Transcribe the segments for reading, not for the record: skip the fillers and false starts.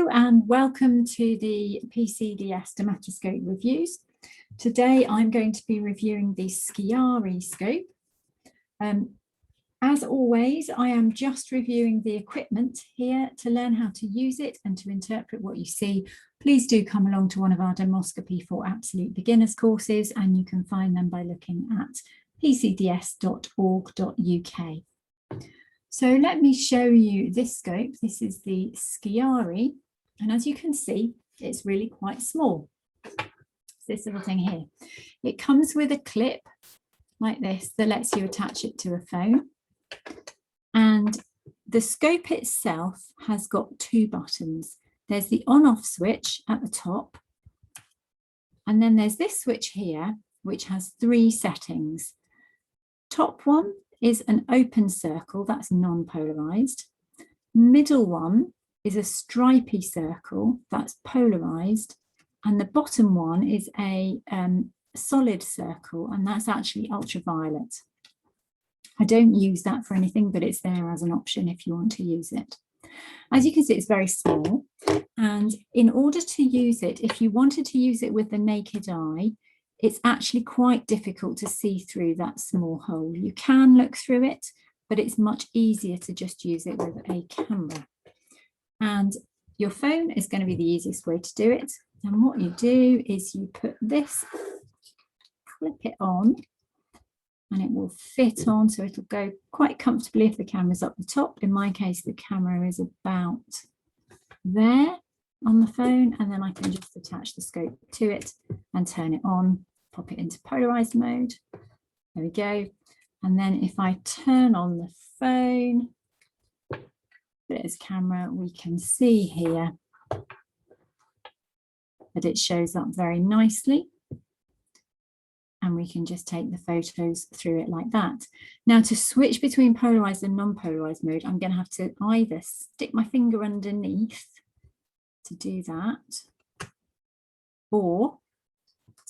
Hello and welcome to the PCDS dermatoscope reviews. Today I'm going to be reviewing the Skiary scope. As always, I am just reviewing the equipment here to learn how to use it and to interpret what you see. Please do come along to one of our dermoscopy for absolute beginners courses, and you can find them by looking at pcds.org.uk. So let me show you this scope. This is the Skiary, and as you can see, it's really quite small. It's this little thing here. It comes with a clip like this that lets you attach it to a phone. And the scope itself has got two buttons. There's the on-off switch at the top, and then there's this switch here, which has three settings. Top one is an open circle, that's non-polarized. Middle one is a stripy circle, that's polarized. And the bottom one is a solid circle, and that's actually ultraviolet. I don't use that for anything, but it's there as an option if you want to use it. As you can see, it's very small. And in order to use it, if you wanted to use it with the naked eye, it's actually quite difficult to see through that small hole. You can look through it, but it's much easier to just use it with a camera. And your phone is going to be the easiest way to do it. And what you do is you put this, clip it on, and it will fit on, so it'll go quite comfortably if the camera's up the top. In my case, the camera is about there on the phone, and then I can just attach the scope to it and turn it on, pop it into polarized mode. There we go. And then if I turn on the phone, put it as camera, we can see here that it shows up very nicely. And we can just take the photos through it like that. Now, to switch between polarized and non-polarized mode, I'm going to have to either stick my finger underneath to do that, or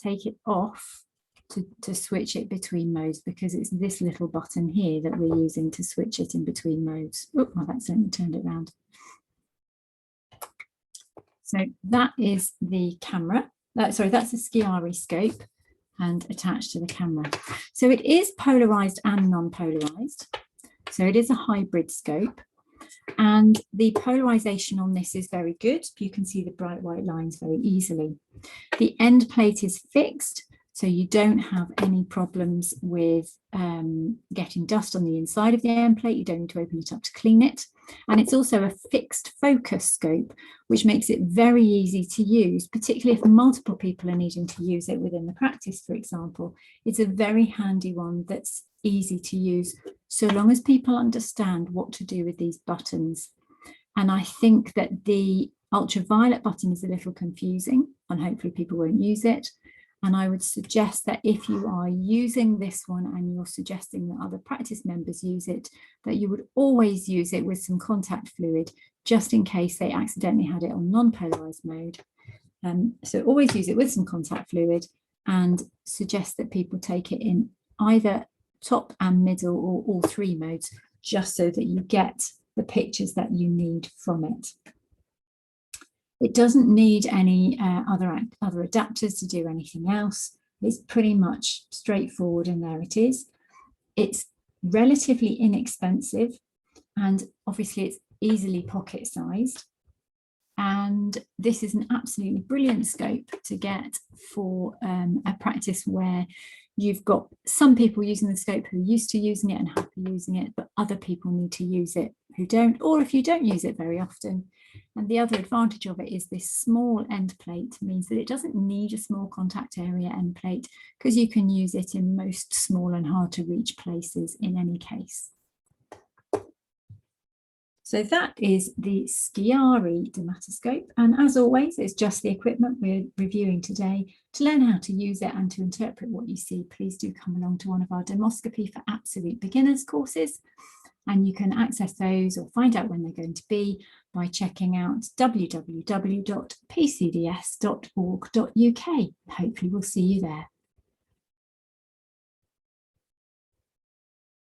take it off to switch it between modes, because it's this little button here that we're using to switch it in between modes. Oh, I've accidentally turned it around. So that is the camera. That's the Skiary scope, and attached to the camera. So it is polarized and non-polarized. So it is a hybrid scope. And the polarization on this is very good. You can see the bright white lines very easily. The end plate is fixed, so you don't have any problems with getting dust on the inside of the end plate. You don't need to open it up to clean it. And it's also a fixed focus scope, which makes it very easy to use, particularly if multiple people are needing to use it within the practice, for example. It's a very handy one that's easy to use, so long as people understand what to do with these buttons. And I think that the ultraviolet button is a little confusing, and hopefully people won't use it. And I would suggest that if you are using this one and you're suggesting that other practice members use it, that you would always use it with some contact fluid, just in case they accidentally had it on non-polarized mode. So always use it with some contact fluid, and suggest that people take it in either top and middle or all three modes, just so that you get the pictures that you need from it. It doesn't need any other adapters to do anything else. It's pretty much straightforward, and there it is. It's relatively inexpensive, and obviously it's easily pocket sized. And this is an absolutely brilliant scope to get for a practice where you've got some people using the scope who are used to using it and happy using it, but other people need to use it who don't, or if you don't use it very often. And the other advantage of it is this small end plate means that it doesn't need a small contact area end plate, because you can use it in most small and hard to reach places in any case. So that is the Skiary dermatoscope, and as always, it's just the equipment we're reviewing today. To learn how to use it and to interpret what you see, please do come along to one of our dermoscopy for absolute beginners courses, and you can access those or find out when they're going to be by checking out www.pcds.org.uk. Hopefully we'll see you there.